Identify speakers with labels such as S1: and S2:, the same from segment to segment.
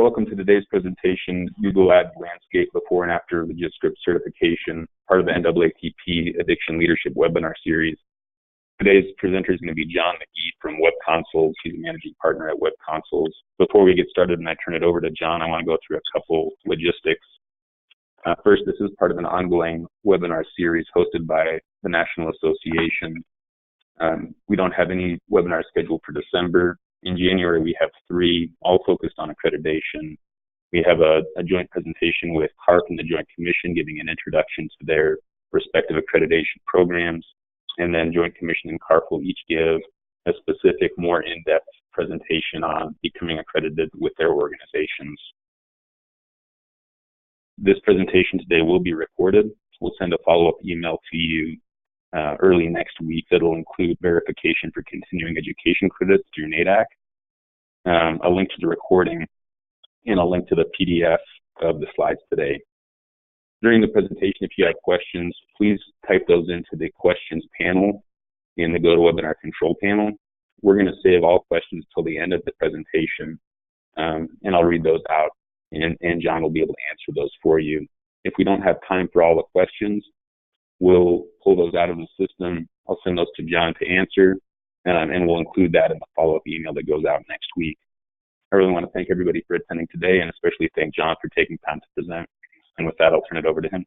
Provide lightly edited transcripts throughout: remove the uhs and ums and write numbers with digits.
S1: Welcome to today's presentation, Google Ads Landscape Before and After LegitScript Certification, part of the NAATP Addiction Leadership Webinar Series. Today's presenter is going to be John McGee from Web Consoles. He's a managing partner at Web Consoles. Before we get started and I turn it over to John, I want to go through a couple logistics. First, this is part of an ongoing webinar series hosted by the National Association. We don't have any webinars scheduled for December. In January, we have 3, all focused on accreditation. We have a joint presentation with CARF and the Joint Commission giving an introduction to their respective accreditation programs. And then Joint Commission and CARF will each give a specific, more in-depth presentation on becoming accredited with their organizations. This presentation today will be recorded. We'll send a follow-up email to you early next week that'll include verification for continuing education credits through NAATP, a link to the recording, and a link to the PDF of the slides today. During the presentation, if you have questions, please type those into the questions panel in the GoToWebinar control panel. We're going to save all questions till the end of the presentation, and I'll read those out, and John will be able to answer those for you. If we don't have time for all the questions, we'll pull those out of the system. I'll send those to John to answer, and we'll include that in the follow-up email that goes out next week. I really want to thank everybody for attending today, and especially thank John for taking time to present. And with that, I'll turn it over to him.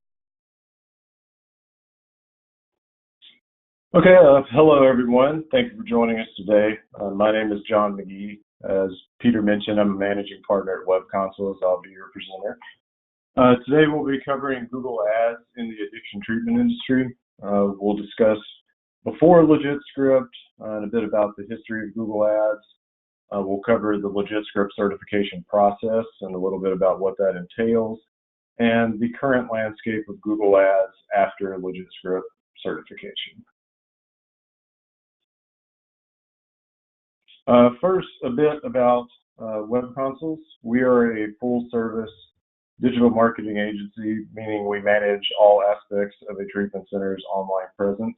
S2: Okay, hello everyone. Thank you for joining us today. My name is John McGee. As Peter mentioned, I'm a managing partner at Web Consoles. I'll be your presenter. Today we'll be covering Google Ads in the addiction treatment industry. We'll discuss before LegitScript and a bit about the history of Google Ads. We'll cover the LegitScript certification process and a little bit about what that entails, and the current landscape of Google Ads after LegitScript certification. First, a bit about Web Consoles. We are a full-service digital marketing agency, meaning we manage all aspects of a treatment center's online presence.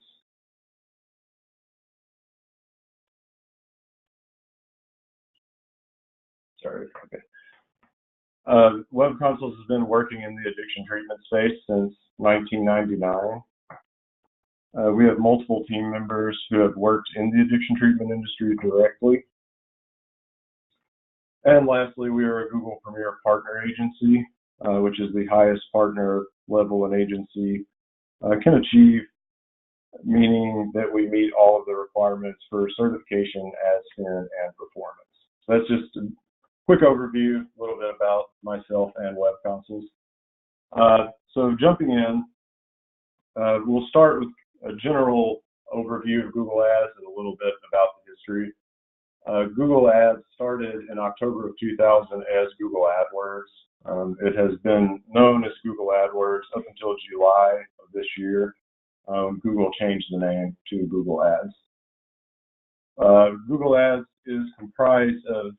S2: Web Consoles has been working in the addiction treatment space since 1999. We have multiple team members who have worked in the addiction treatment industry directly. And lastly, we are a Google Premier Partner Agency, which is the highest partner level an agency can achieve, meaning that we meet all of the requirements for certification, ad spend, and performance. So that's just a quick overview, a little bit about myself and Web Consoles. So jumping in, we'll start with a general overview of Google Ads and a little bit about the history. Google Ads started in October of 2000 as Google AdWords. It has been known as Google AdWords up until July of this year. Google changed the name to Google Ads. Google Ads is comprised of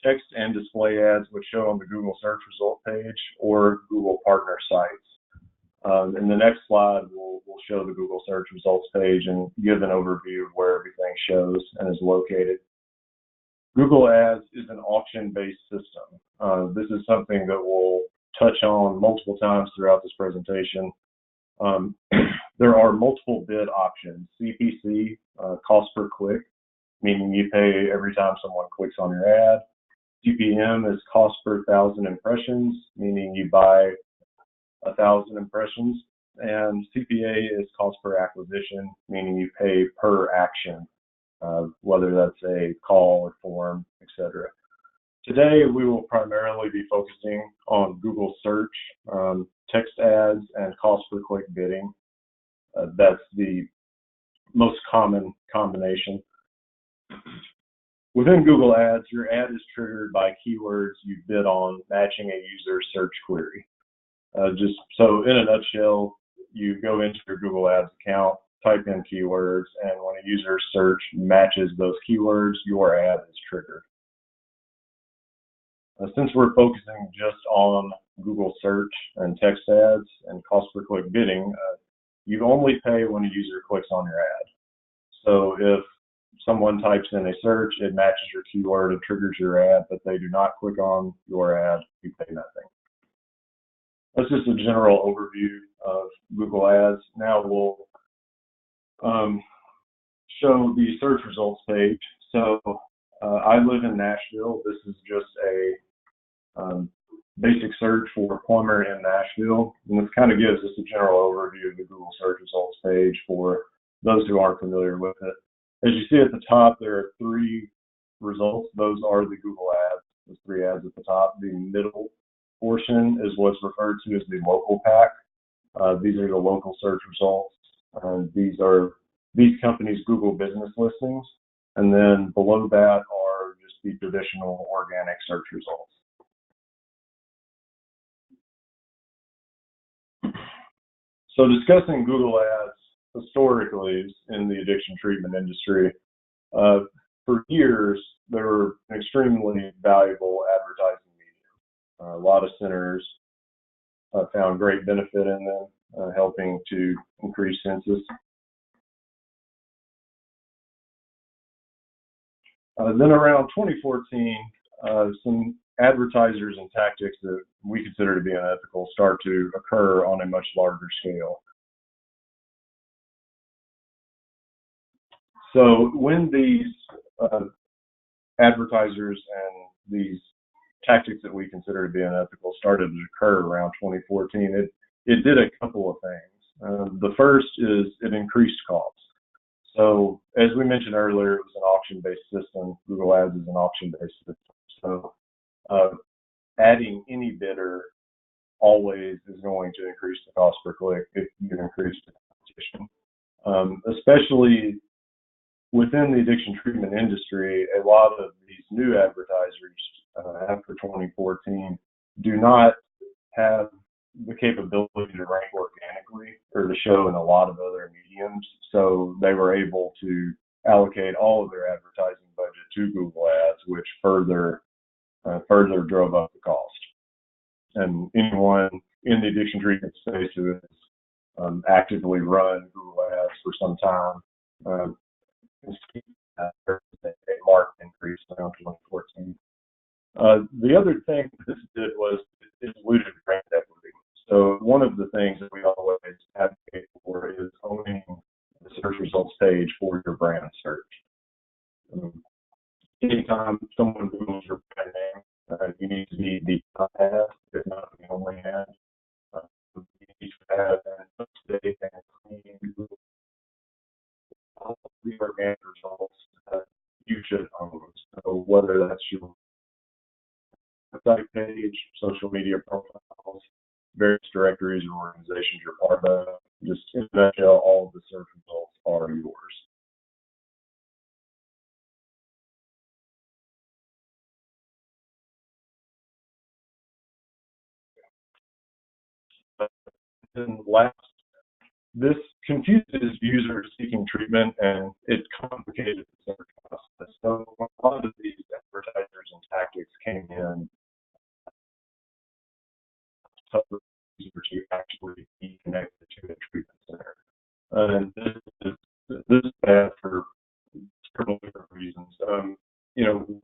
S2: text and display ads which show on the Google search result page or Google partner sites. In the next slide, we'll show the Google search results page and give an overview of where everything shows and is located. Google Ads is an auction-based system. This is something that we'll touch on multiple times throughout this presentation. There are multiple bid options. CPC, cost per click, meaning you pay every time someone clicks on your ad. CPM is cost per 1,000 impressions, meaning you buy 1,000 impressions. And CPA is cost per acquisition, meaning you pay per action, whether that's a call or form, etc. Today, we will primarily be focusing on Google search, text ads, and cost per click bidding. That's the most common combination. Within Google Ads, your ad is triggered by keywords you bid on matching a user's search query. Just so in a nutshell, you go into your Google Ads account, type in keywords, and when a user's search matches those keywords, your ad is triggered. Since we're focusing just on Google search and text ads and cost per click bidding, you only pay when a user clicks on your ad. So if someone types in a search, it matches your keyword and triggers your ad, but they do not click on your ad, you pay nothing. That's just a general overview of Google Ads. Now we'll show the search results page. So I live in Nashville. This is just a basic search for plumber in Nashville. And this kind of gives us a general overview of the Google search results page for those who aren't familiar with it. As you see at the top, there are 3 results. Those are the Google ads, those 3 ads at the top. The middle portion is what's referred to as the local pack. These are the local search results. These are these companies' Google business listings. And then below that are just the traditional organic search results. So discussing Google Ads historically in the addiction treatment industry, for years, they were an extremely valuable advertising medium. A lot of centers found great benefit in them, helping to increase census. Then around 2014, some advertisers and tactics that we consider to be unethical start to occur on a much larger scale. So when these advertisers and these tactics that we consider to be unethical started to occur around 2014, it did a couple of things. The first is it increased costs. So as we mentioned earlier, it was an auction-based system. Google Ads is an auction-based system. So adding any bidder always is going to increase the cost per click if you increase the competition. Especially within the addiction treatment industry, a lot of these new advertisers after 2014 do not have the capability to rank organically or to show in a lot of other mediums. So they were able to allocate all of their advertising budget to Google Ads, which further drove up the cost. And anyone in the addiction treatment space who has actively run Google Ads for some time can see a marked increase around 2014. The other thing this did was it diluted brand equity. So one of the things that we always advocate for is owning the search results page for your brand search. Anytime someone Googles your brand name, you need to be the top ad, if not the only ad. You need to have an up-to-date and clean Google. All of the organic results you should own. So whether that's your website page, social media profiles, various directories or organizations you're part of, just in a nutshell, all of the search results are yours. And last, this confuses users seeking treatment and it complicated the search process. So a lot of these advertisers and tactics came in to users to actually be connected to a treatment center. And this is bad for several different reasons.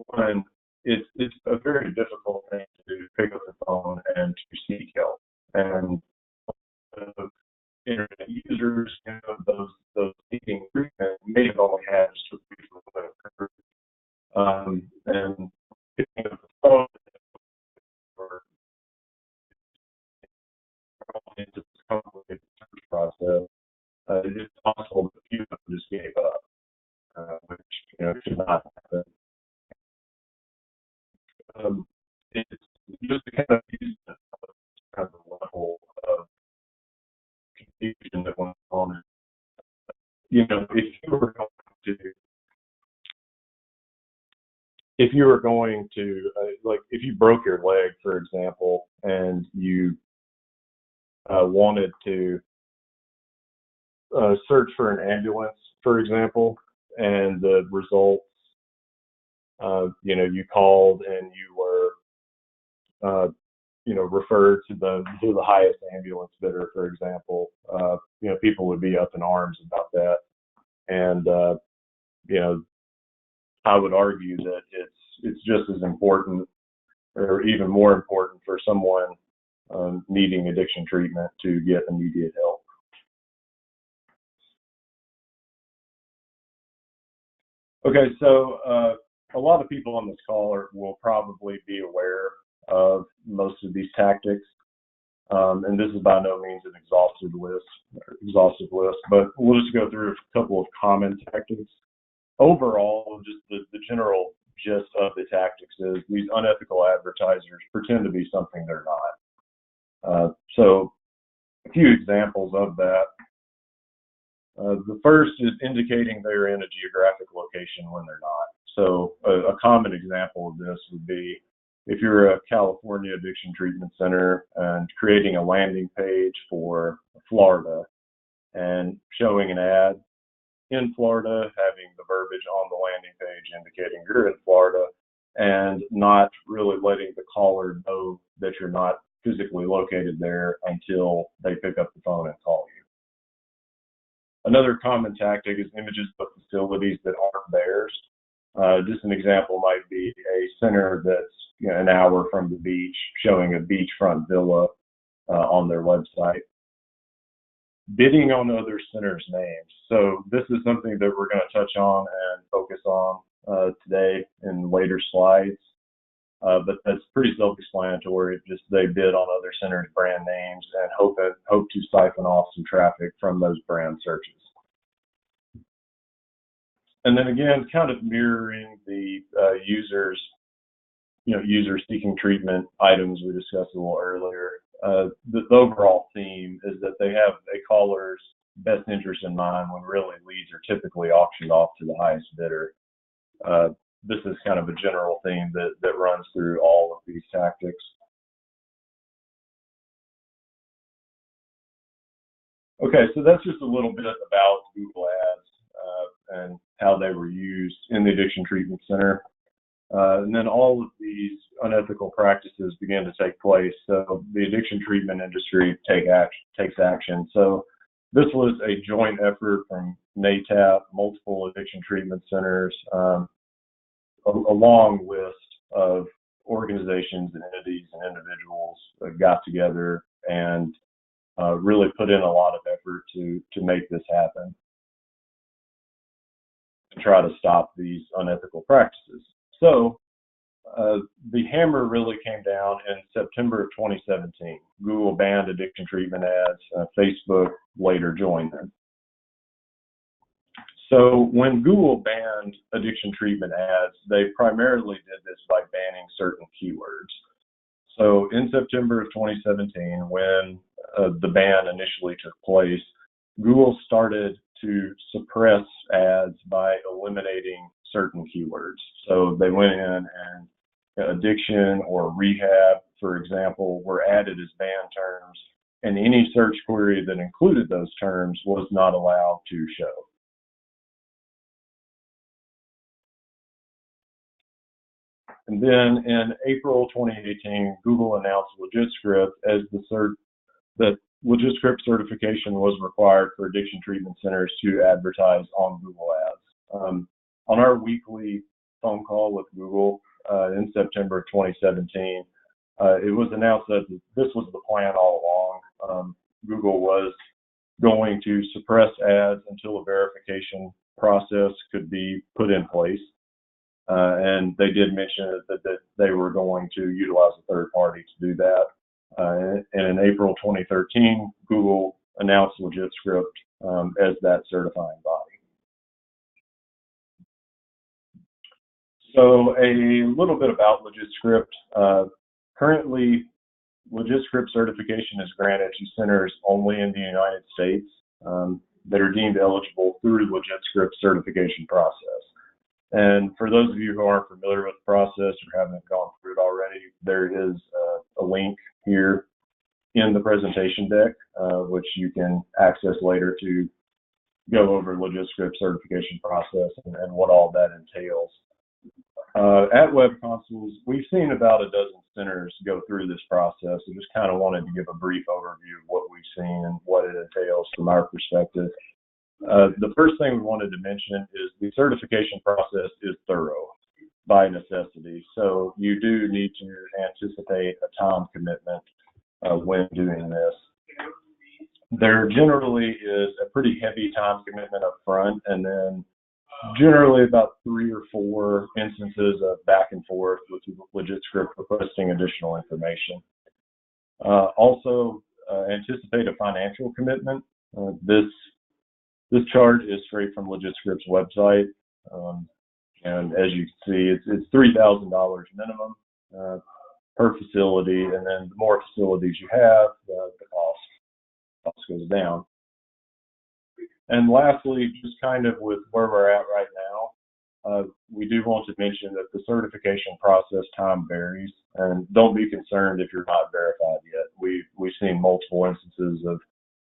S2: One, it's a very difficult thing to do, pick up the phone and to seek help. And internet users, those seeking treatment may have only had just a brief look. And picking up the phone or into this complicated search process, it's possible that few of them just gave up, which should not happen. It's just to kind of use the kind of level of confusion that went on. If you were going to like if you broke your leg, for example, and you wanted to search for an ambulance, for example, and the results, you called and you were referred to the highest ambulance bidder, for example, people would be up in arms about that. And, I would argue that it's just as important, or even more important, for someone needing addiction treatment to get immediate help. Okay, so a lot of people on this call will probably be aware of most of these tactics, and this is by no means an exhaustive list, but we'll just go through a couple of common tactics. Overall, just the general gist of the tactics is these unethical advertisers pretend to be something they're not. So a few examples of that. The first is indicating they're in a geographic location when they're not. So a common example of this would be if you're a California addiction treatment center and creating a landing page for Florida and showing an ad in Florida, having the verbiage on the landing page indicating you're in Florida, and not really letting the caller know that you're not physically located there until they pick up the phone and call you. Another common tactic is images of facilities that aren't theirs. Just an example might be a center that's an hour from the beach, showing a beachfront villa on their website. Bidding on other centers' names. So this is something that we're going to touch on and focus on today in later slides. But that's pretty self-explanatory. Just they bid on other centers' brand names and hope to siphon off some traffic from those brand searches. And then again, kind of mirroring the user seeking treatment items we discussed a little earlier. The overall theme is that they have a caller's best interest in mind when really leads are typically auctioned off to the highest bidder. This is kind of a general theme that runs through all of these tactics. Okay, so that's just a little bit about Google Ads and how they were used in the addiction treatment center. And then all of these unethical practices began to take place. So the addiction treatment industry takes action. So this was a joint effort from NAATP, multiple addiction treatment centers, a long list of organizations and entities and individuals that got together and really put in a lot of effort to make this happen, to try to stop these unethical practices. So the hammer really came down in September of 2017. Google banned addiction treatment ads. Facebook later joined them. So when Google banned addiction treatment ads, they primarily did this by banning certain keywords. So in September of 2017, when the ban initially took place, Google started to suppress ads by eliminating certain keywords. So they went in and addiction or rehab, for example, were added as banned terms, and any search query that included those terms was not allowed to show. And then in April 2018, Google announced LegitScript as that LegitScript certification was required for addiction treatment centers to advertise on Google Ads. On our weekly phone call with Google in September of 2017, it was announced that this was the plan all along. Google was going to suppress ads until a verification process could be put in place. And they did mention that they were going to utilize a third party to do that. And in April 2013, Google announced LegitScript as that certifying body. So a little bit about LegitScript. Currently, LegitScript certification is granted to centers only in the United States that are deemed eligible through the LegitScript certification process. And for those of you who aren't familiar with the process or haven't gone through it already, there is a link here in the presentation deck, which you can access later to go over LegitScript certification process and what all that entails. At Web Consoles, we've seen about a dozen centers go through this process. I just kind of wanted to give a brief overview of what we've seen and what it entails from our perspective. The first thing we wanted to mention is the certification process is thorough by necessity. So you do need to anticipate a time commitment when doing this. There generally is a pretty heavy time commitment up front, and then generally about 3 or 4 instances of back and forth with LegitScript requesting additional information. Also, anticipate a financial commitment. This chart is straight from LegitScript's website, and as you can see, it's $3,000 minimum per facility, and then the more facilities you have, the cost goes down. And lastly, just kind of with where we're at right now, we do want to mention that the certification process time varies, and don't be concerned if you're not verified yet. We've seen multiple instances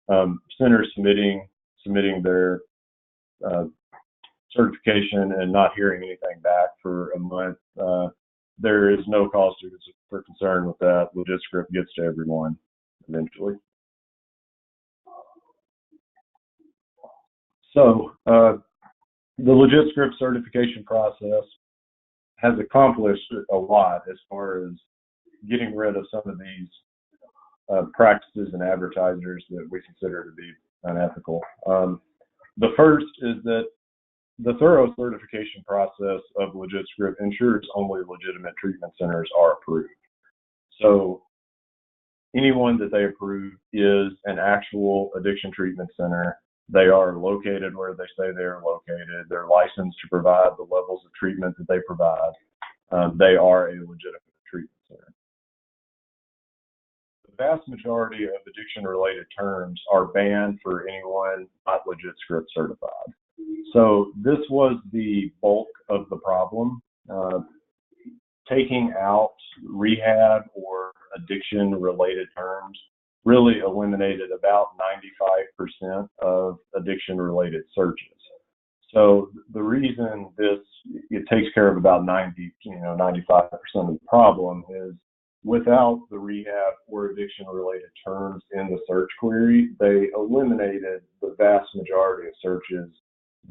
S2: of centers submitting their certification and not hearing anything back for a month. There is no cause for concern with that. LegitScript gets to everyone eventually. So the LegitScript certification process has accomplished a lot as far as getting rid of some of these practices and advertisers that we consider to be unethical. The first is that the thorough certification process of LegitScript ensures only legitimate treatment centers are approved. So anyone that they approve is an actual addiction treatment center. They are located where they say they are located. They're licensed to provide the levels of treatment that they provide. They are a legitimate treatment center. The vast majority of addiction-related terms are banned for anyone not LegitScript certified. So this was the bulk of the problem. Taking out rehab or addiction-related terms really eliminated about 95% of addiction-related searches. So the reason it takes care of about 95% of the problem is without the rehab or addiction-related terms in the search query, they eliminated the vast majority of searches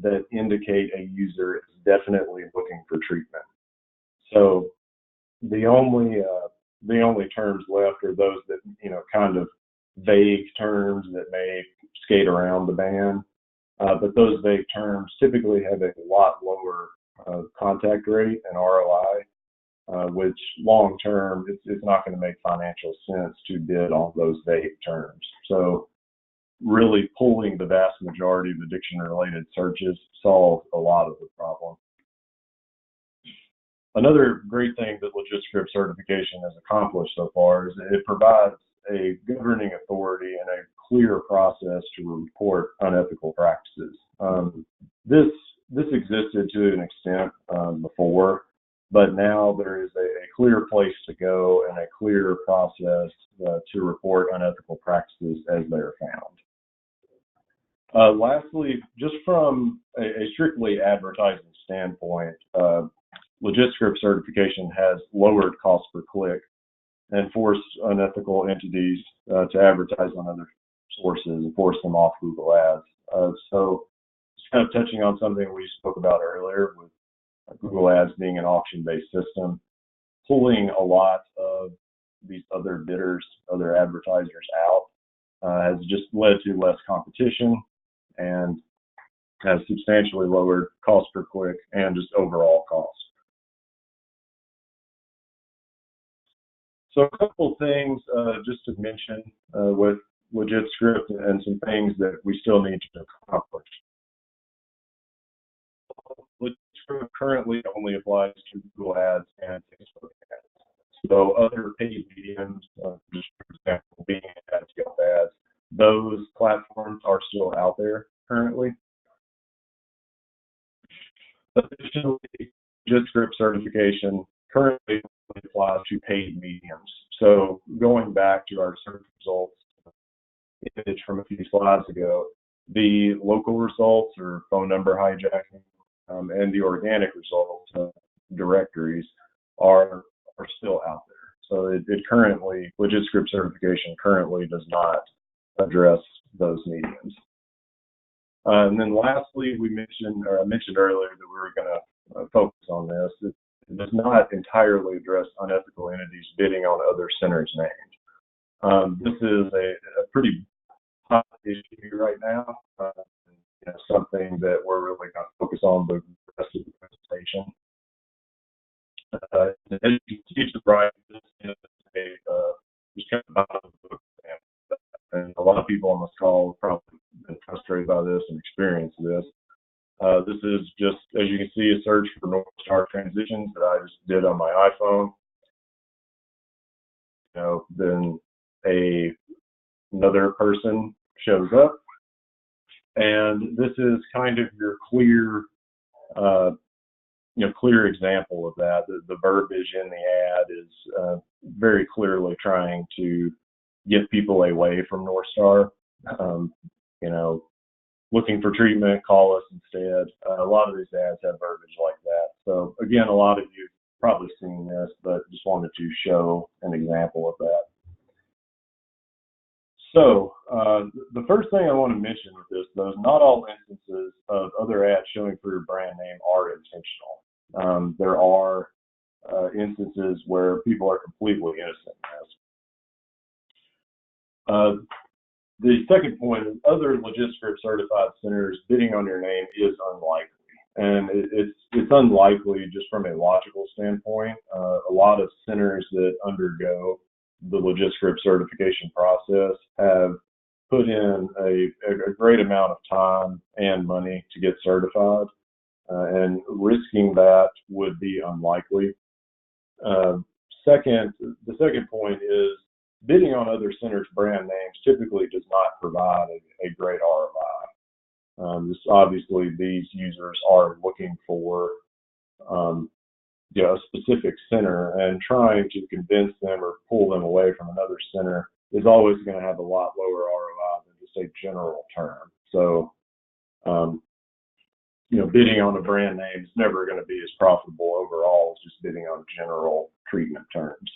S2: that indicate a user is definitely looking for treatment. So the only terms left are those that, kind of vague terms that may skate around the ban, but those vague terms typically have a lot lower contact rate and ROI, which long term it's not going to make financial sense to bid on those vague terms. So really pulling the vast majority of addiction-related searches solves a lot of the problem. Another great thing that LegitScript certification has accomplished so far is that it provides a governing authority and a clear process to report unethical practices. This existed to an extent before, but now there is a clear place to go and a clear process to report unethical practices as they are found. Lastly, just from a strictly advertising standpoint, LegitScript certification has lowered cost per click and forced unethical entities to advertise on other sources and force them off Google Ads. So just kind of touching on something we spoke about earlier with Google Ads being an auction-based system, pulling a lot of these other bidders, other advertisers out has just led to less competition and has substantially lowered cost per click and just overall cost. So a couple things just to mention with LegitScript and some things that we still need to accomplish. LegitScript currently only applies to Google Ads and Facebook Ads. So other paid mediums, just for example, Bing Ads, Yelp Ads, those platforms are still out there currently. Additionally, LegitScript certification currently applies to paid mediums. So going back to our search results image from a few slides ago, the local results or phone number hijacking and the organic results directories are still out there. So it currently, LegitScript certification currently does not address those mediums. And then lastly, I mentioned earlier that we were going to focus on this. It does not entirely address unethical entities bidding on other centers' names. This is a pretty hot issue right now, something that we're really going to focus on the rest of the presentation. As you can see to the right, this is just kind of out of the book, and a lot of people on this call have probably been frustrated by this and experienced this. This is just, as you can see, a search for North Star transitions that I just did on my iPhone. Then another person shows up, and this is kind of your clear example of that. The verbiage in the ad is very clearly trying to get people away from North Star. Looking for treatment, call us instead. A lot of these ads have verbiage like that. So again, a lot of you have probably seen this, but just wanted to show an example of that. So the first thing I want to mention with this, though, is not all instances of other ads showing for your brand name are intentional. There are instances where people are completely innocent in this. The second point is other LegitScript certified centers bidding on your name is unlikely. And it's unlikely just from a logical standpoint. A lot of centers that undergo the LegitScript certification process have put in a great amount of time and money to get certified, and risking that would be unlikely. The second point is bidding on other centers' brand names typically does not provide a great ROI. Obviously, these users are looking for a specific center, and trying to convince them or pull them away from another center is always going to have a lot lower ROI than just a general term. So, bidding on a brand name is never going to be as profitable overall as just bidding on general treatment terms.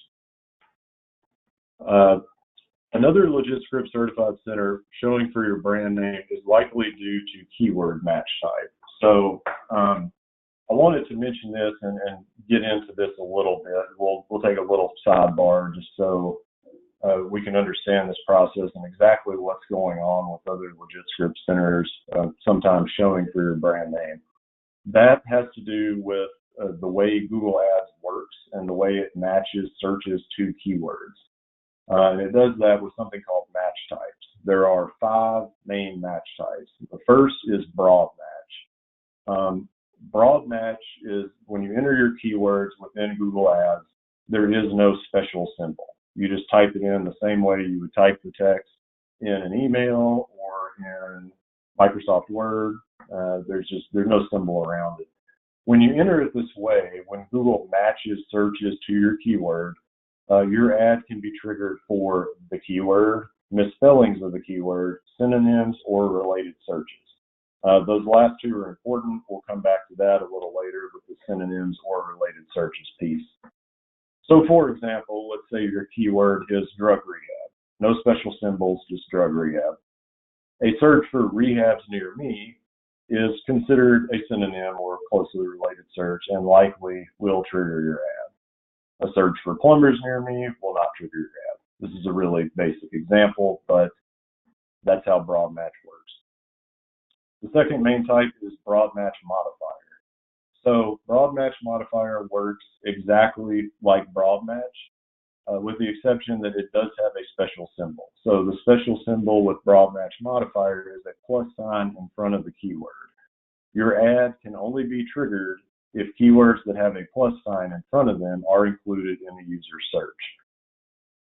S2: Another LegitScript certified center showing for your brand name is likely due to keyword match type. So I wanted to mention this and get into this a little bit. We'll take a little sidebar just so we can understand this process and exactly what's going on with other LegitScript centers sometimes showing for your brand name. That has to do with the way Google Ads works and the way it matches searches to keywords. And it does that with something called match types. There are 5 main match types. The first is BroadMatch. BroadMatch is when you enter your keywords within Google Ads, there is no special symbol. You just type it in the same way you would type the text in an email or in Microsoft Word. There's no symbol around it. When you enter it this way, when Google matches searches to your keyword, your ad can be triggered for the keyword, misspellings of the keyword, synonyms, or related searches. Those last 2 are important. We'll come back to that a little later with the synonyms or related searches piece. So for example, let's say your keyword is drug rehab. No special symbols, just drug rehab. A search for rehabs near me is considered a synonym or closely related search and likely will trigger your ad. A search for plumbers near me will not trigger your ad. This is a really basic example, but that's how BroadMatch works. The second main type is BroadMatch Modifier. So BroadMatch Modifier works exactly like BroadMatch, with the exception that it does have a special symbol. So the special symbol with BroadMatch Modifier is a plus sign in front of the keyword. Your ad can only be triggered if keywords that have a plus sign in front of them are included in the user search.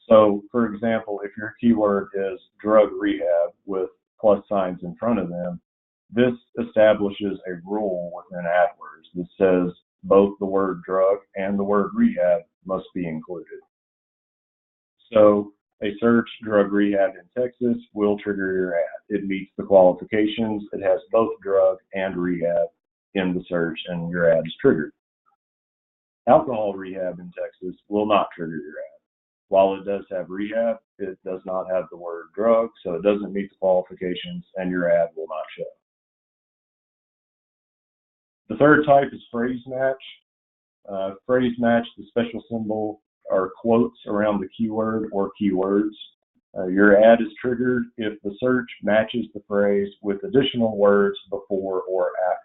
S2: So, for example, if your keyword is drug rehab with plus signs in front of them, this establishes a rule within AdWords that says both the word drug and the word rehab must be included. So a search drug rehab in Texas will trigger your ad. It meets the qualifications. It has both drug and rehab in the search, and your ad is triggered. Alcohol rehab in Texas will not trigger your ad. While it does have rehab, it does not have the word drug, so it doesn't meet the qualifications, and your ad will not show. The third type is phrase match. Phrase match, the special symbol are quotes around the keyword or keywords. Your ad is triggered if the search matches the phrase with additional words before or after.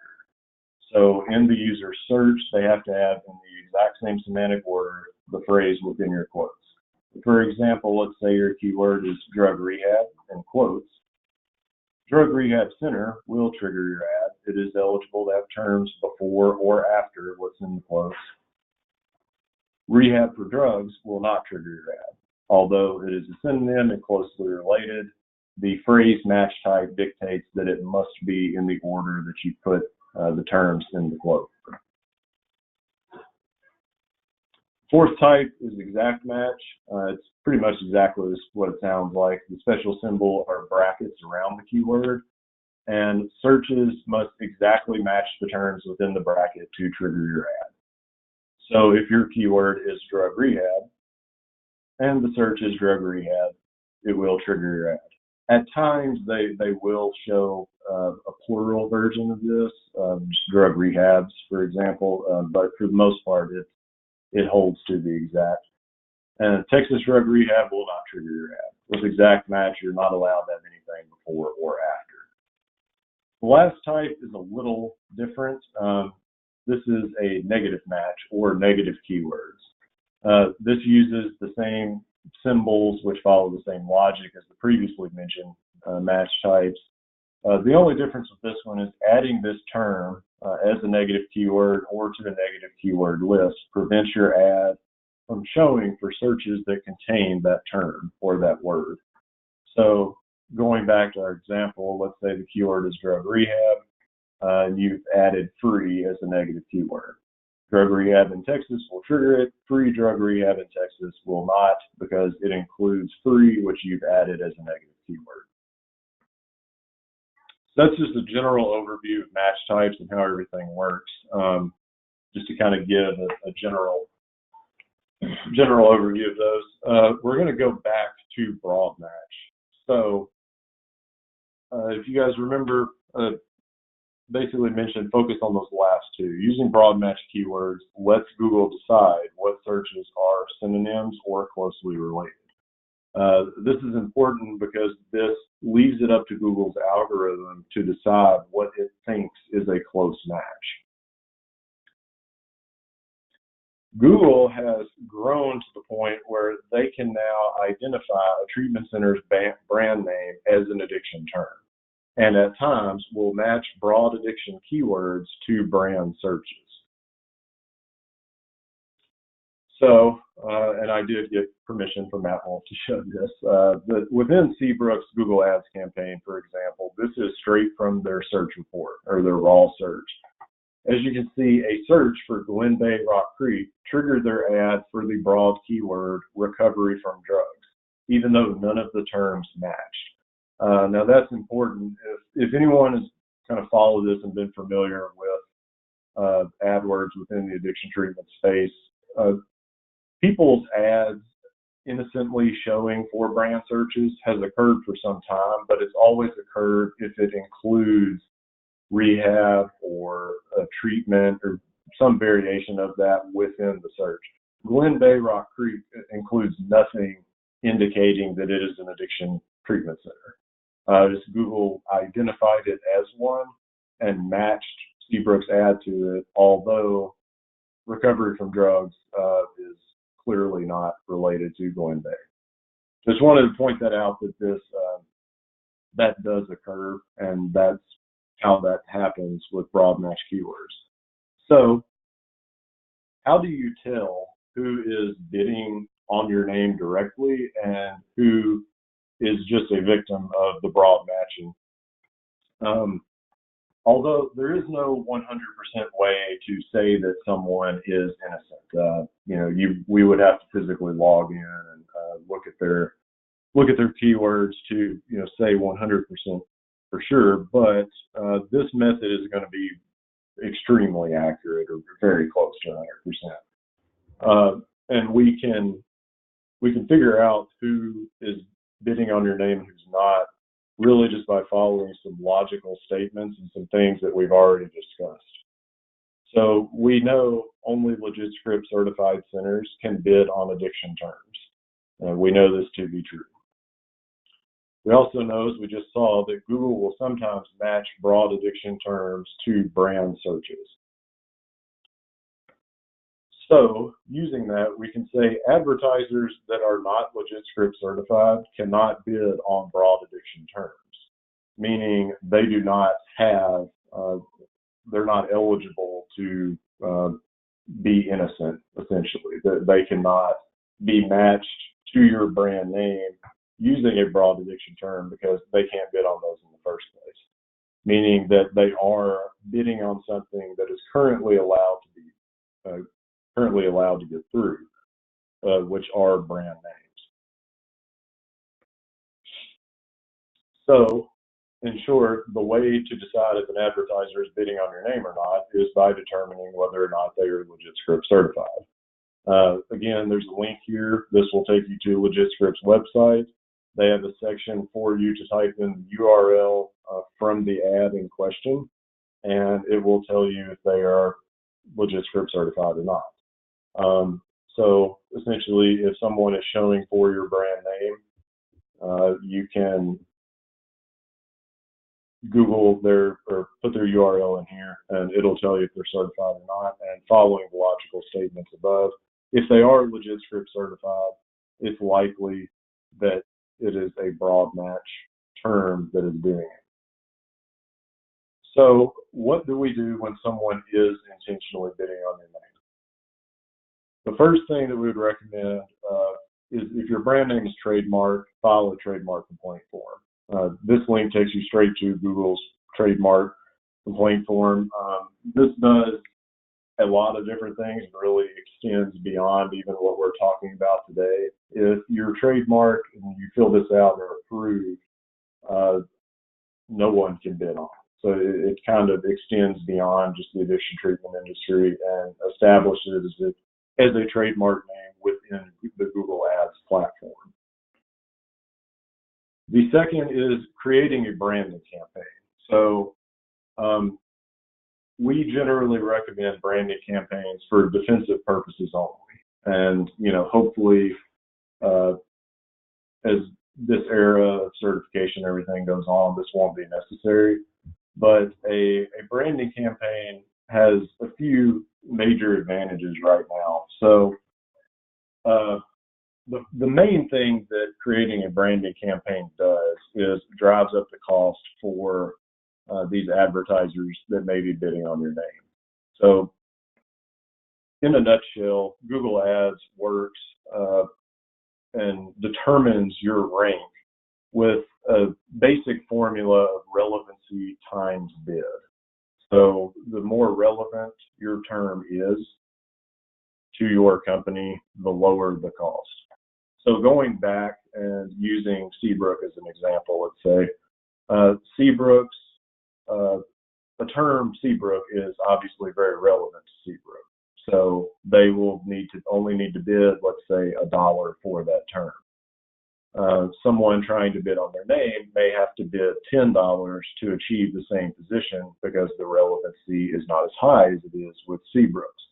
S2: So in the user's search, they have to add in the exact same semantic order the phrase within your quotes. For example, let's say your keyword is drug rehab in quotes. Drug rehab center will trigger your ad. It is eligible to have terms before or after what's in the quotes. Rehab for drugs will not trigger your ad. Although it is a synonym and closely related, the phrase match type dictates that it must be in the order that you put the terms in the quote. Fourth type is exact match. It's pretty much exactly what it sounds like. The special symbol are brackets around the keyword, and searches must exactly match the terms within the bracket to trigger your ad. So if your keyword is drug rehab and the search is drug rehab, it will trigger your ad. At times, they will show a plural version of this, just drug rehabs, for example, but for the most part, it holds to the exact. And Texas drug rehab will not trigger your ad. With exact match, you're not allowed to have anything before or after. The last type is a little different. This is a negative match or negative keywords. This uses the same symbols which follow the same logic as the previously mentioned match types. The only difference with this one is adding this term as a negative keyword or to a negative keyword list prevents your ad from showing for searches that contain that term or that word. So going back to our example, let's say the keyword is drug rehab, and you've added free as a negative keyword. Drug rehab in Texas will trigger it. Free drug rehab in Texas will not, because it includes free, which you've added as a negative keyword. So that's just a general overview of match types and how everything works. Just to kind of give a general overview of those. We're going to go back to BroadMatch. So if you guys remember, basically mentioned focus on those last two. Using BroadMatch keywords lets Google decide what searches are synonyms or closely related. This is important because this leaves it up to Google's algorithm to decide what it thinks is a close match. Google has grown to the point where they can now identify a treatment center's brand name as an addiction term, and at times will match broad addiction keywords to brand searches. So, and I did get permission from Matt Wolf to show this, but within Seabrook's Google Ads campaign, for example, this is straight from their search report or their raw search. As you can see, a search for Glen Bay Rock Creek triggered their ad for the broad keyword recovery from drugs, even though none of the terms matched. Now that's important. If anyone has kind of followed this and been familiar with AdWords within the addiction treatment space, people's ads innocently showing for brand searches has occurred for some time, but it's always occurred if it includes rehab or a treatment or some variation of that within the search. Glen Bay Rock Creek includes nothing indicating that it is an addiction treatment center. Just Google identified it as one and matched Seabrook's ad to it, although recovery from drugs is clearly not related to Glen Bay. Just wanted to point that out, that this that does occur, and that's how that happens with BroadMatch keywords. So how do you tell who is bidding on your name directly and who is just a victim of the broad matching? Although there is no 100% way to say that someone is innocent. We would have to physically log in and look at their keywords to say 100% for sure. But this method is going to be extremely accurate or very close to 100%. And we can figure out who is bidding on your name and who's not, really just by following some logical statements and some things that we've already discussed. So we know only LegitScript certified centers can bid on addiction terms. And we know this to be true. We also know, as we just saw, that Google will sometimes match broad addiction terms to brand searches. So using that, we can say advertisers that are not LegitScript certified cannot bid on broad addiction terms, meaning they do not have, they're not eligible to be innocent, essentially. They cannot be matched to your brand name using a broad addiction term because they can't bid on those in the first place, meaning that they are bidding on something that is currently allowed to get through, which are brand names. So, in short, the way to decide if an advertiser is bidding on your name or not is by determining whether or not they are LegitScript certified. Again, there's a link here. This will take you to LegitScript's website. They have a section for you to type in the URL from the ad in question, and it will tell you if they are LegitScript certified or not. So essentially, if someone is showing for your brand name, you can Google their or put their URL in here, and it'll tell you if they're certified or not. And following the logical statements above, if they are LegitScript certified, it's likely that it is a BroadMatch term that is doing it. So what do we do when someone is intentionally bidding on your name? The first thing that we would recommend is if your brand name is trademarked, file a trademark complaint form. This link takes you straight to Google's trademark complaint form. This does a lot of different things and really extends beyond even what we're talking about today. If your trademark and you fill this out and are approved, no one can bid on it. So it kind of extends beyond just the addiction treatment industry and establishes it as a trademark name within the Google Ads platform. The second is creating a branding campaign. So we generally recommend branding campaigns for defensive purposes only. And, hopefully, as this era of certification and everything goes on, this won't be necessary. But a branding campaign has a few major advantages right now. So the main thing that creating a branding campaign does is drives up the cost for these advertisers that may be bidding on your name. So in a nutshell, Google Ads works and determines your rank with a basic formula of relevancy times bid. So the more relevant your term is to your company, the lower the cost. So going back and using Seabrook as an example, let's say Seabrook's the term Seabrook is obviously very relevant to Seabrook. So they will only need to bid, let's say, $1 for that term. Someone trying to bid on their name may have to bid $10 to achieve the same position because the relevancy is not as high as it is with Seabrook's.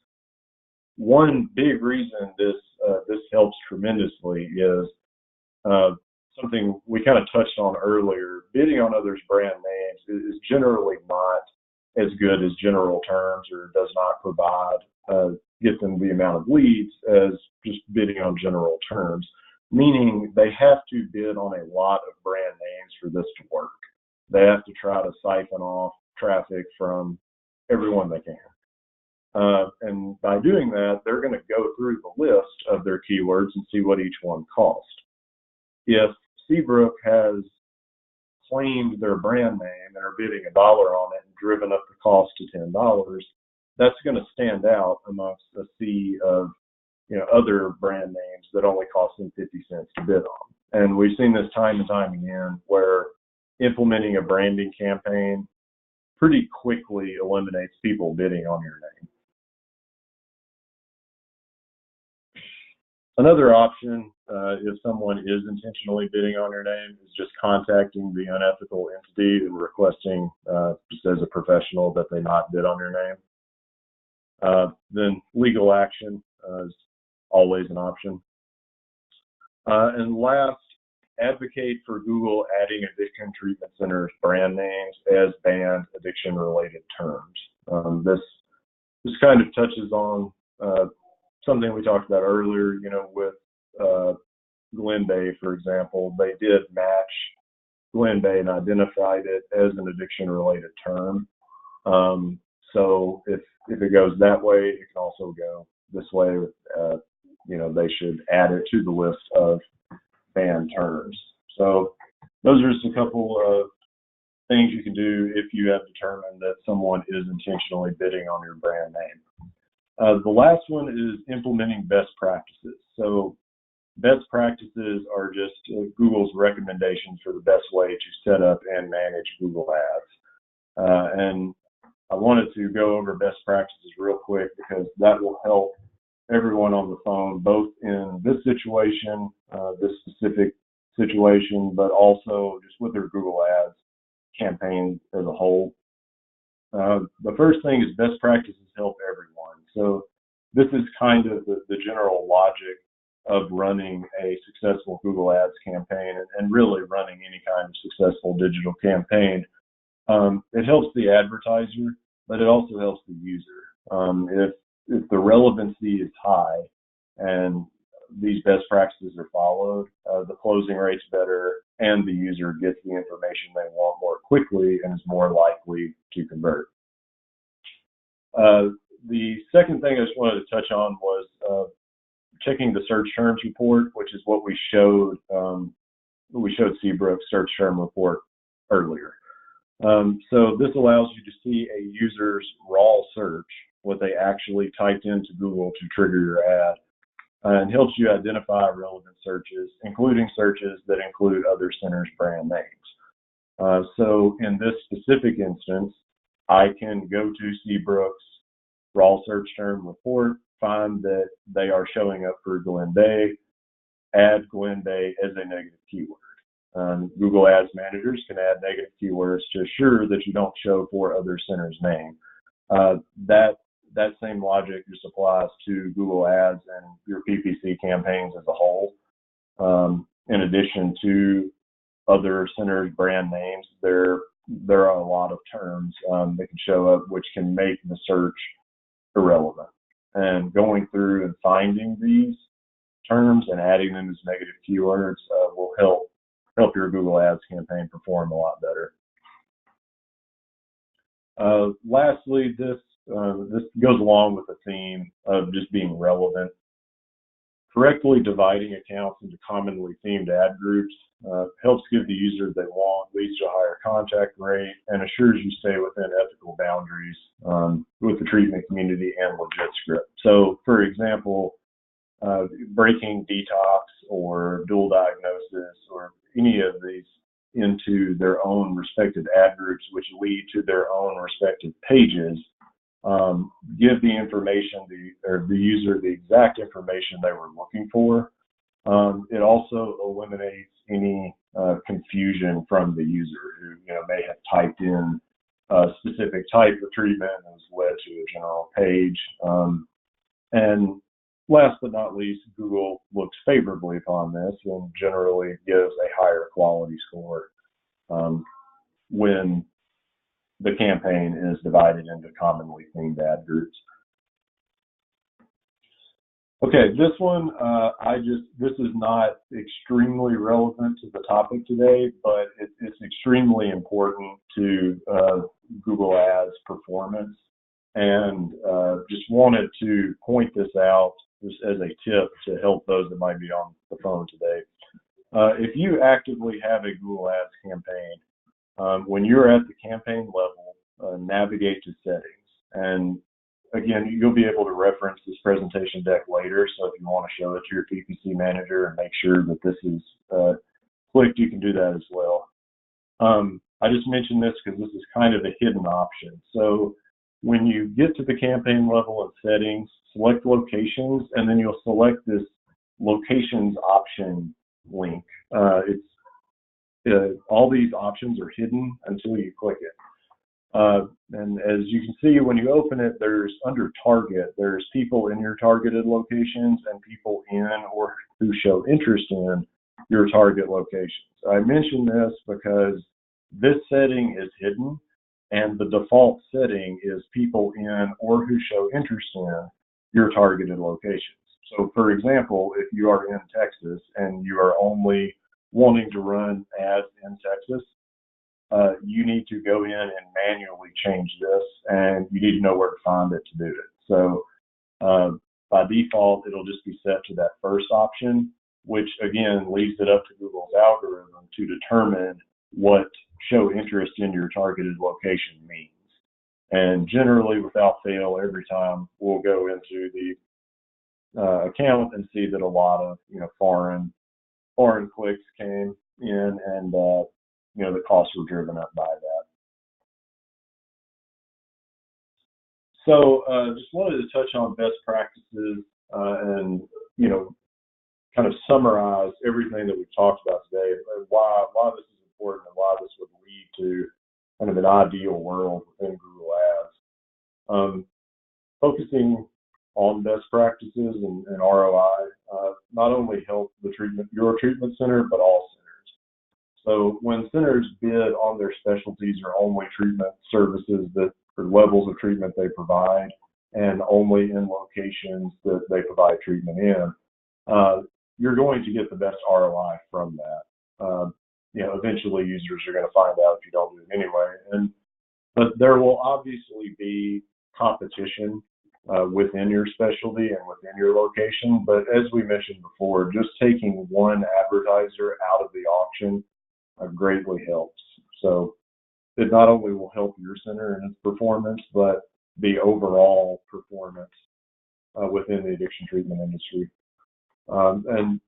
S2: One big reason this helps tremendously is something we kind of touched on earlier. Bidding on others' brand names is generally not as good as general terms, or does not provide get them the amount of leads as just bidding on general terms, meaning they have to bid on a lot of brand names for this to work. They have to try to siphon off traffic from everyone they can. And by doing that, they're going to go through the list of their keywords and see what each one cost. If Seabrook has claimed their brand name and are bidding $1 on it and driven up the cost to $10, that's going to stand out amongst a sea of other brand names that only cost them 50 cents to bid on. And we've seen this time and time again where implementing a branding campaign pretty quickly eliminates people bidding on your name. Another option, if someone is intentionally bidding on your name, is just contacting the unethical entity and requesting, just as a professional, that they not bid on your name. Then legal action is always an option. And last, advocate for Google adding addiction treatment centers brand names as banned addiction-related terms. This kind of touches on something we talked about earlier, with Glen Bay, for example. They did match Glen Bay and identified it as an addiction-related term. So if it goes that way, it can also go this way. They should add it to the list of banned terms. So those are just a couple of things you can do if you have determined that someone is intentionally bidding on your brand name. The last one is implementing best practices. So best practices are just Google's recommendations for the best way to set up and manage Google Ads. And I wanted to go over best practices real quick because that will help everyone on the phone, both in this situation, this specific situation, but also just with their Google Ads campaign as a whole. The first thing is best practices help everyone. So this is kind of the general logic of running a successful Google Ads campaign and really running any kind of successful digital campaign. It helps the advertiser, but it also helps the user. If the relevancy is high and these best practices are followed, the closing rate's better and the user gets the information they want more quickly and is more likely to convert. The second thing I just wanted to touch on was checking the search terms report, which is what we showed Seabrook's search term report earlier. So this allows you to see a user's raw search, what they actually typed into Google to trigger your ad, and helps you identify relevant searches, including searches that include other centers' brand names. So in this specific instance, I can go to Seabrook's raw search term report, find that they are showing up for Glen Bay, add Glen Bay as a negative keyword. Google Ads managers can add negative keywords to assure that you don't show for other centers' name. That same logic just applies to Google Ads and your PPC campaigns as a whole. In addition to other centers' brand names, there are a lot of terms that can show up which can make the search irrelevant. And going through and finding these terms and adding them as negative keywords will help your Google Ads campaign perform a lot better. Lastly, this goes along with the theme of just being relevant. Correctly dividing accounts into commonly themed ad groups helps give the user what they want, leads to a higher contact rate, and assures you stay within ethical boundaries with the treatment community and LegitScript. So, for example, breaking detox or dual diagnosis or any of these into their own respective ad groups, which lead to their own respective pages, give the information, the user the exact information they were looking for. It also eliminates any confusion from the user who may have typed in a specific type of treatment and has led to a general page. And last but not least, Google looks favorably upon this and generally gives a higher quality score when the campaign is divided into commonly themed ad groups. Okay, this one, this is not extremely relevant to the topic today, but it's extremely important to Google Ads performance. And just wanted to point this out just as a tip to help those that might be on the phone today. If you actively have a Google Ads campaign, when you're at the campaign level, navigate to settings. And again, you'll be able to reference this presentation deck later. So if you want to show it to your PPC manager and make sure that this is clicked, you can do that as well. I just mentioned this because this is kind of a hidden option. So when you get to the campaign level of settings, select locations, and then you'll select this locations option link. All these options are hidden until you click it. And as you can see, when you open it, there's under target, there's people in your targeted locations and people in or who show interest in your target locations. I mention this because this setting is hidden and the default setting is people in or who show interest in your targeted locations. So for example, if you are in Texas and you are only wanting to run ads in Texas, you need to go in and manually change this, and you need to know where to find it to do it. So by default, it'll just be set to that first option, which again leaves it up to Google's algorithm to determine what show interest in your targeted location means. And generally, without fail, every time we'll go into the account and see that a lot of foreign clicks came in, and the costs were driven up by that. So just wanted to touch on best practices and kind of summarize everything that we've talked about today, and why this is important and why this would lead to kind of an ideal world within Google Ads. Focusing on best practices and ROI not only help your treatment center, but all centers. So when centers bid on their specialties or only treatment services or levels of treatment they provide, and only in locations that they provide treatment in, you're going to get the best ROI from that. Eventually users are going to find out if you don't do it anyway. But there will obviously be competition within your specialty and within your location. But as we mentioned before, just taking one advertiser out of the auction greatly helps. So it not only will help your center and its performance, but the overall performance within the addiction treatment industry. And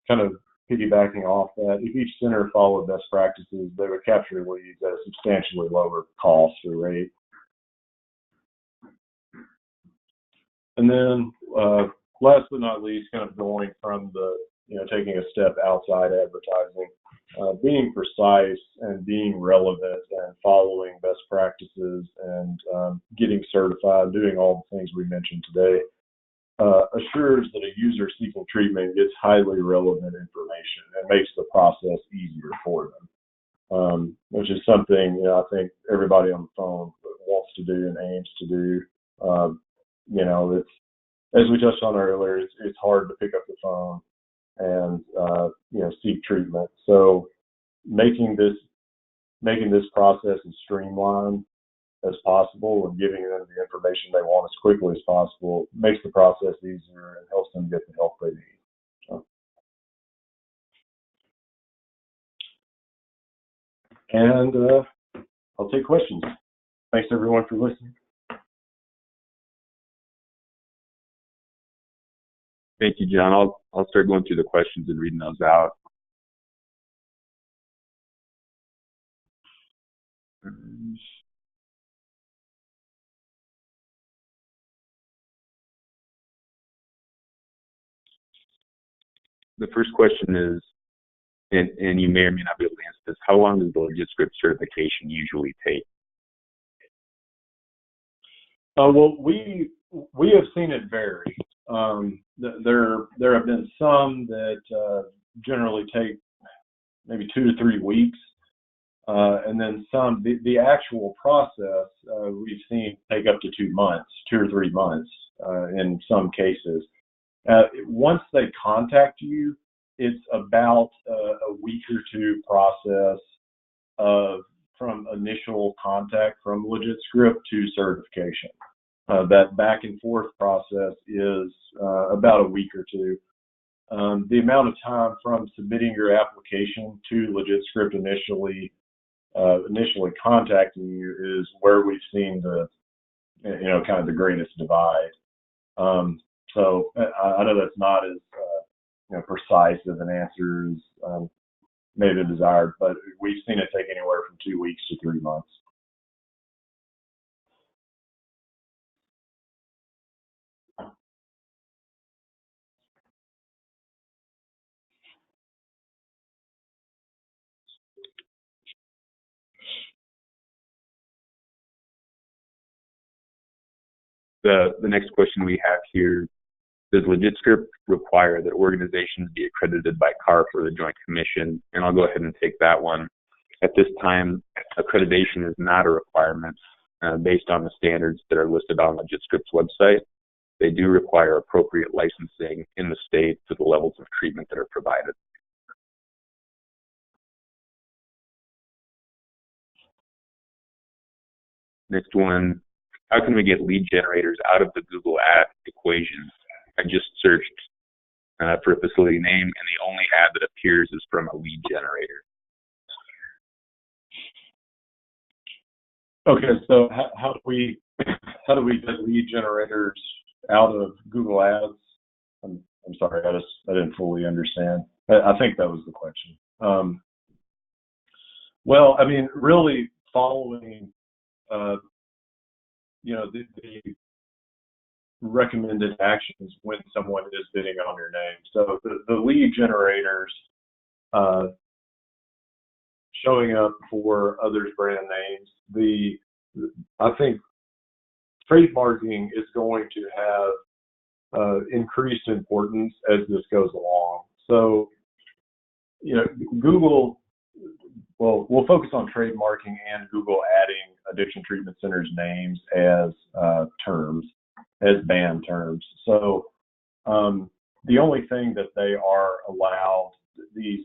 S2: kind of piggybacking off that, if each center followed best practices, they would capture leads at a substantially lower cost or rate. And then last but not least, kind of going from the, taking a step outside advertising, being precise and being relevant and following best practices and getting certified, doing all the things we mentioned today, assures that a user seeking treatment gets highly relevant information and makes the process easier for them, which is something I think everybody on the phone wants to do and aims to do. It's, as we touched on earlier, it's hard to pick up the phone and seek treatment. So making this process as streamlined as possible and giving them the information they want as quickly as possible makes the process easier and helps them get the help they need. So. And I'll take questions. Thanks everyone for listening.
S1: Thank you, John. I'll start going through the questions and reading those out. The first question is, and you may or may not be able to answer this, how long does the LegitScript certification usually take?
S2: Well, we have seen it vary. There have been some that generally take maybe 2 to 3 weeks, and then some. The actual process we've seen take up to 2 months, 2 or 3 months in some cases. Once they contact you, it's about a week or 2 process from initial contact from LegitScript to certification. That back and forth process is about a week or 2. The amount of time from submitting your application to LegitScript initially contacting you is where we've seen the kind of the greatest divide. So I know that's not as precise of an answer as maybe desired, but we've seen it take anywhere from 2 weeks to 3 months.
S1: The next question we have here, does LegitScript require that organizations be accredited by CARF or the Joint Commission? And I'll go ahead and take that one. At this time, accreditation is not a requirement based on the standards that are listed on LegitScript's website. They do require appropriate licensing in the state to the levels of treatment that are provided. Next one, how can we get lead generators out of the Google ad equation? I just searched for a facility name, and the only ad that appears is from a lead generator.
S2: Okay, so how do we get lead generators out of Google Ads? I'm sorry, I didn't fully understand. I think that was the question. Well, I mean, really following, you know, the recommended actions when someone is bidding on your name. So the lead generators showing up for others' brand names. I think trademarking is going to have increased importance as this goes along. So, you know, Google, well, we'll focus on trademarking and Google adding addiction treatment centers' names as terms, as banned terms. So the only thing that they are allowed, these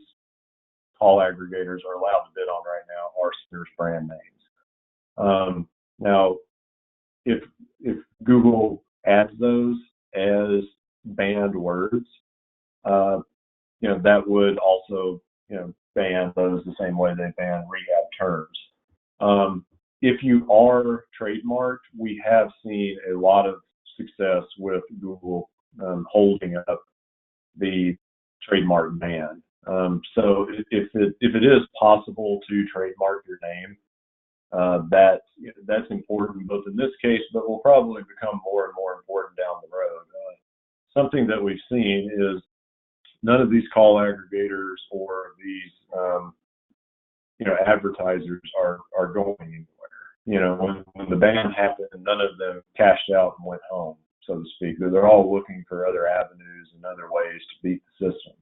S2: call aggregators are allowed to bid on right now are centers' brand names. Now, if Google adds those as banned words, you know, that would also, you know, ban those the same way they ban rehab terms. If you are trademarked, we have seen a lot of success with Google holding up the trademark ban. So if it is possible to trademark your name, that's important both in this case, but will probably become more and more important down the road. Something that we've seen is none of these call aggregators or these you know, advertisers are going anywhere. You know, when the ban happened, none of them cashed out and went home, so to speak. They're all looking for other avenues and other ways to beat the system.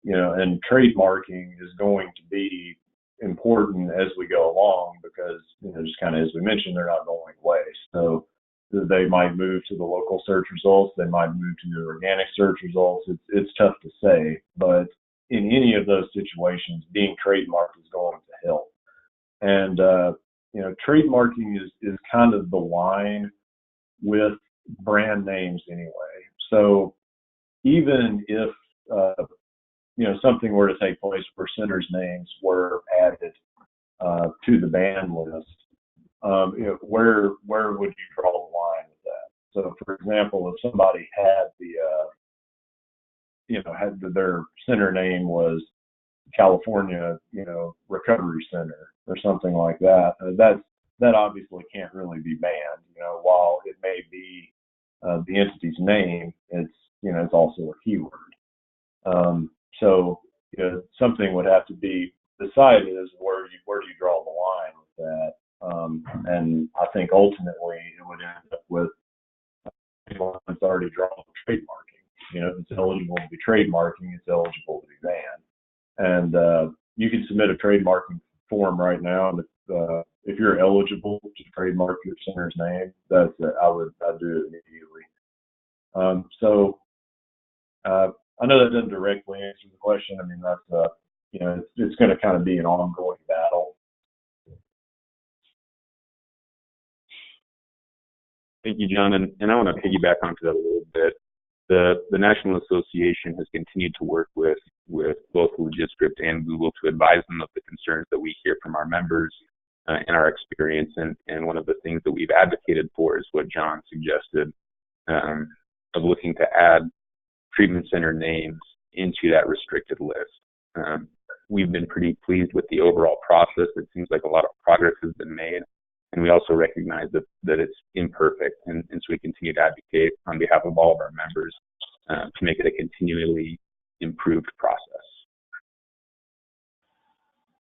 S2: You know, and trademarking is going to be important as we go along because, you know, just kind of as we mentioned, they're not going away. So they might move to the local search results. They might move to the organic search results. It's tough to say, but in any of those situations, being trademarked is going to help. And you know, trademarking is kind of the line with brand names anyway. So even if you know, something were to take place where centers' names were added to the ban list, you know, where would you draw the line with that? So, for example, if somebody had you know, had their center name was California, you know, Recovery Center or something like that, that obviously can't really be banned. You know, while it may be the entity's name, it's, you know, it's also a keyword. So, you know, something would have to be decided as where do you draw the line with that? And I think ultimately it would end up with anyone that's already drawn trademarking. You know, if it's eligible to be trademarking, it's eligible to be banned. And you can submit a trademarking form right now, and if you're eligible to trademark your center's name, I'd do it immediately. So I know that doesn't directly answer the question. I mean, that's you know, it's going to kind of be an ongoing battle.
S1: Thank you, John. And I want to piggyback onto that a little bit. The National Association has continued to work with both LegitScript and Google to advise them of the concerns that we hear from our members and our experience. And one of the things that we've advocated for is what John suggested, of looking to add treatment center names into that restricted list. We've been pretty pleased with the overall process. It seems like a lot of progress has been made. And we also recognize that it's imperfect, and so we continue to advocate on behalf of all of our members to make it a continually improved process.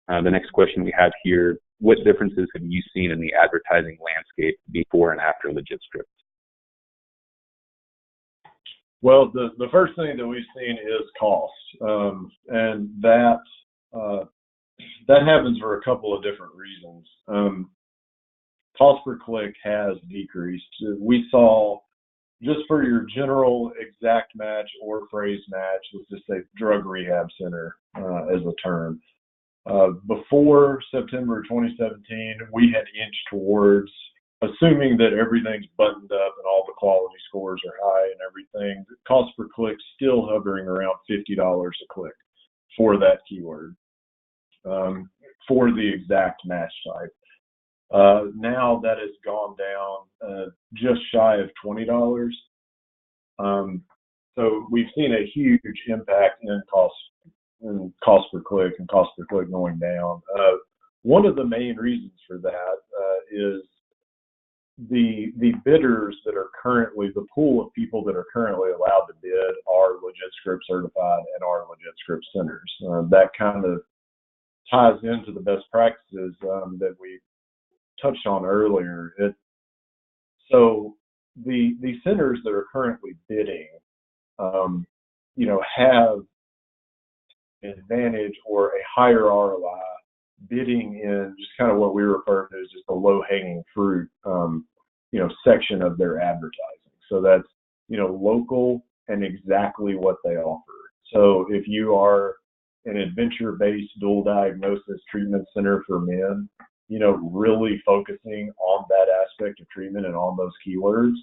S1: The next question we have here, what differences have you seen in the advertising landscape before and after LegitScript?
S2: Well, the first thing that we've seen is cost, and that happens for a couple of different reasons. Cost per click has decreased. We saw, just for your general exact match or phrase match, let's just say drug rehab center as a term. Before September 2017, we had inched towards, assuming that everything's buttoned up and all the quality scores are high and everything, the cost per click still hovering around $50 a click for that keyword, for the exact match type. Now that has gone down just shy of $20. So we've seen a huge impact in cost per click and cost per click going down. One of the main reasons for that is the bidders that are currently, the pool of people that are currently allowed to bid are LegitScript certified and are LegitScript centers. That kind of ties into the best practices that we touched on earlier. So the centers that are currently bidding, have an advantage or a higher ROI bidding in just kind of what we refer to as just the low-hanging fruit, section of their advertising. So that's, local and exactly what they offer. So if you are an adventure-based dual diagnosis treatment center for men, really focusing on that aspect of treatment and on those keywords,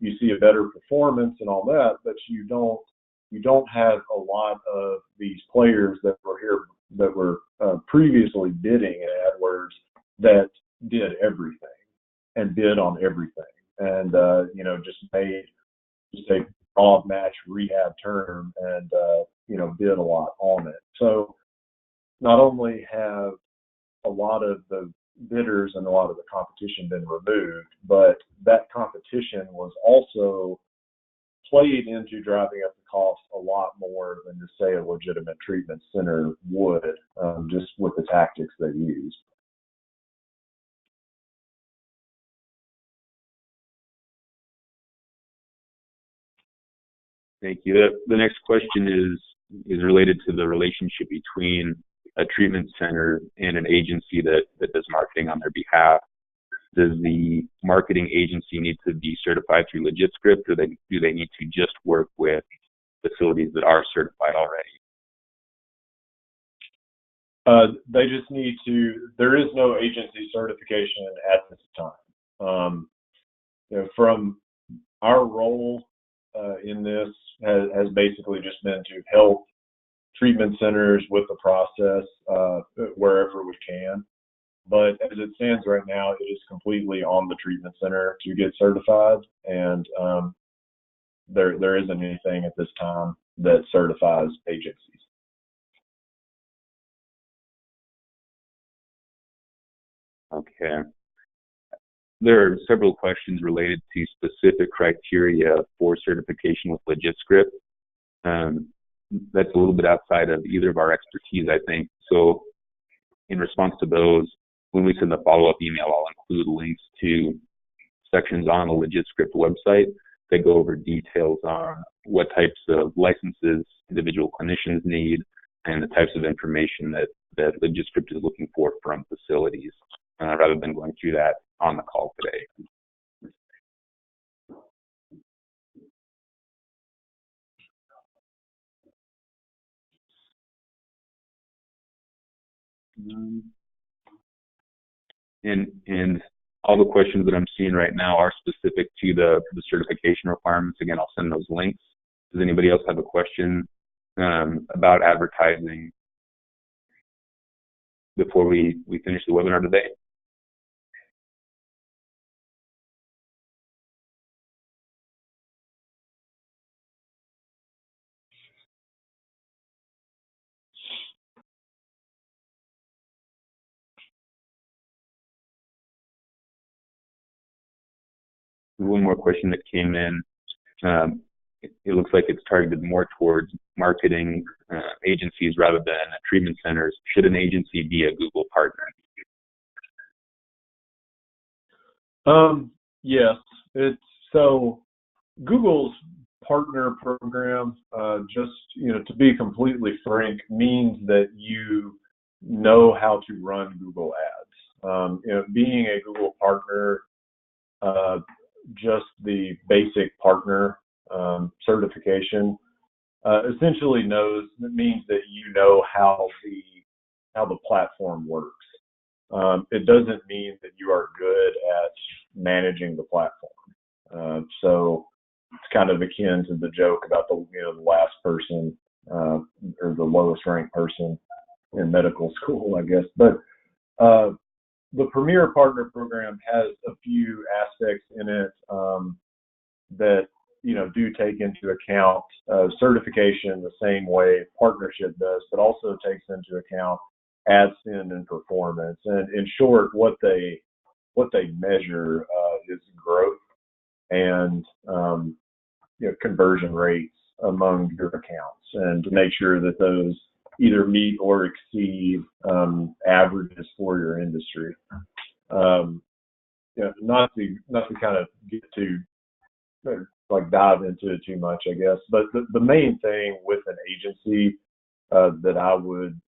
S2: you see a better performance and all that, but you don't have a lot of these players that were previously bidding in AdWords that did everything and bid on everything, and just made just a BroadMatch rehab term and bid a lot on it. So not only have a lot of the bidders and a lot of the competition been removed, but that competition was also played into driving up the cost a lot more than, to say, a legitimate treatment center would, just with the tactics they use.
S1: Thank you. The next question is related to the relationship between a treatment center and an agency that does marketing on their behalf. Does the marketing agency need to be certified through LegitScript, or do they need to just work with facilities that are certified already?
S2: They just need to. There is no agency certification at this time. From our role in this has basically just been to help treatment centers with the process wherever we can. But as it stands right now, it is completely on the treatment center to get certified, and there isn't anything at this time that certifies agencies.
S1: Okay. There are several questions related to specific criteria for certification with LegitScript. That's a little bit outside of either of our expertise, I think. So in response to those, when we send the follow-up email, I'll include links to sections on the LegitScript website that go over details on what types of licenses individual clinicians need and the types of information that LegitScript is looking for from facilities, rather than going through that on the call today. And all the questions that I'm seeing right now are specific to the certification requirements. Again, I'll send those links. Does anybody else have a question about advertising before we finish the webinar today? One more question that came in. It looks like it's targeted more towards marketing agencies rather than treatment centers. Should an agency be a Google partner?
S2: Yes, so Google's partner program, just, to be completely frank, means that you know how to run Google Ads. Being a Google partner, just the basic partner certification essentially means that you know how the platform works. It doesn't mean that you are good at managing the platform. So it's kind of akin to the joke about the last person or the lowest ranked person in medical school, I guess. But the Premier Partner Program has a few aspects in it that do take into account certification the same way partnership does, but also takes into account ad spend and performance. And in short, what they measure is growth and conversion rates among your accounts, and to make sure that those either meet or exceed averages for your industry. Not to kind of get too dive into it too much, I guess, but the main thing with an agency that I would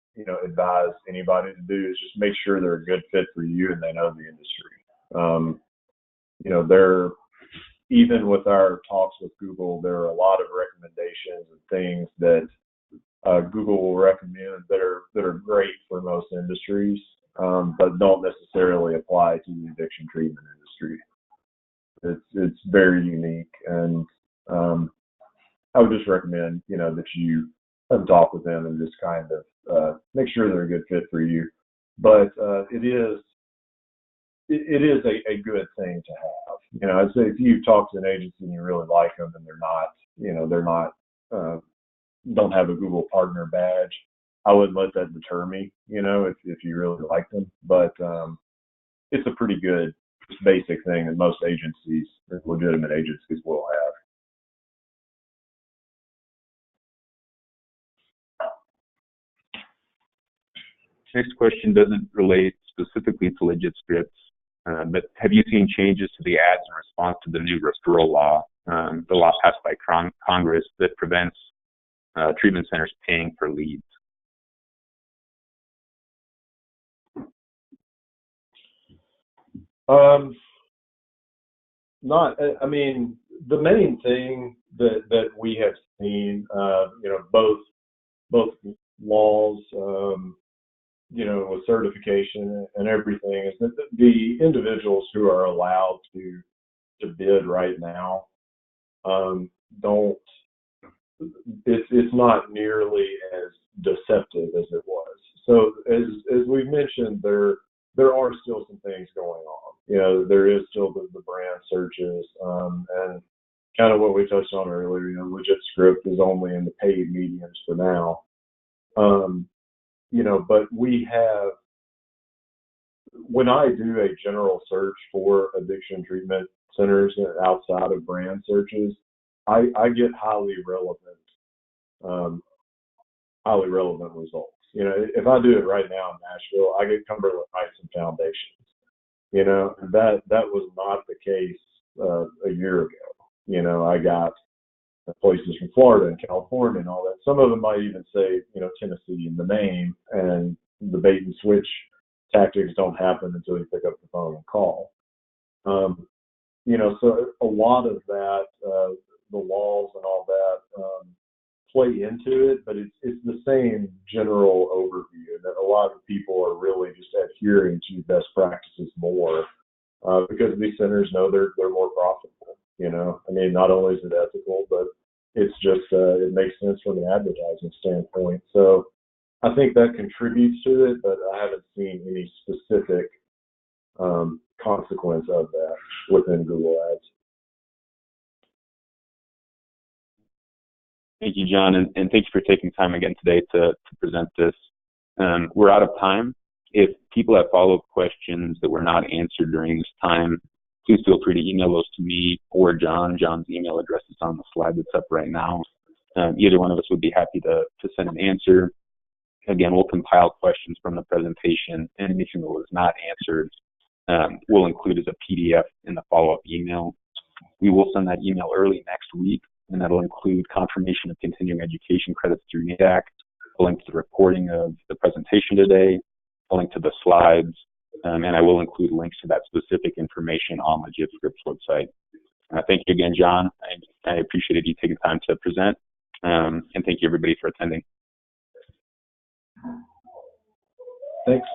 S2: advise anybody to do is just make sure they're a good fit for you and they know the industry. They're, even with our talks with Google, there are a lot of recommendations and things that Google will recommend that are great for most industries, but don't necessarily apply to the addiction treatment industry. It's very unique, and I would just recommend that you talk with them and just kind of make sure they're a good fit for you. But it is a good thing to have. I'd say if you talk to an agency and you really like them and they're not don't have a Google partner badge, I wouldn't let that deter me, if you really like them. But it's a pretty good basic thing that most agencies, or legitimate agencies, will have.
S1: Next question doesn't relate specifically to LegitScript, but have you seen changes to the ads in response to the new referral law, the law passed by Congress that prevents treatment centers paying for leads?
S2: The main thing that we have seen, both laws, with certification and everything, is that the individuals who are allowed to bid right now it's not nearly as deceptive as it was. So as we mentioned, there are still some things going on. There is still the brand searches, and kind of what we touched on earlier. LegitScript is only in the paid mediums for now. But we have, when I do a general search for addiction treatment centers outside of brand searches, I get highly relevant results. If I do it right now in Nashville, I get Cumberland Heights and Foundations. That was not the case a year ago. I got places from Florida and California and all that. Some of them might even say, Tennessee in the name, and the bait and switch tactics don't happen until you pick up the phone and call. So a lot of that, the laws and all that, play into it, but it's the same general overview that a lot of people are really just adhering to best practices more, because these centers know they're more profitable. Not only is it ethical, but it's just it makes sense from an advertising standpoint. So I think that contributes to it, but I haven't seen any specific consequence of that within Google Ads.
S1: Thank you, John, and thank you for taking time again today to present this. We're out of time. If people have follow-up questions that were not answered during this time, please feel free to email those to me or John. John's email address is on the slide that's up right now. Either one of us would be happy to send an answer. Again, we'll compile questions from the presentation, and anything that was not answered we'll include as a PDF in the follow-up email. We will send that email early next week, and that'll include confirmation of continuing education credits through NAATP, a link to the recording of the presentation today, a link to the slides, and I will include links to that specific information on the LegitScript website. Thank you again, John. I appreciated you taking time to present, and thank you everybody for attending.
S2: Thanks.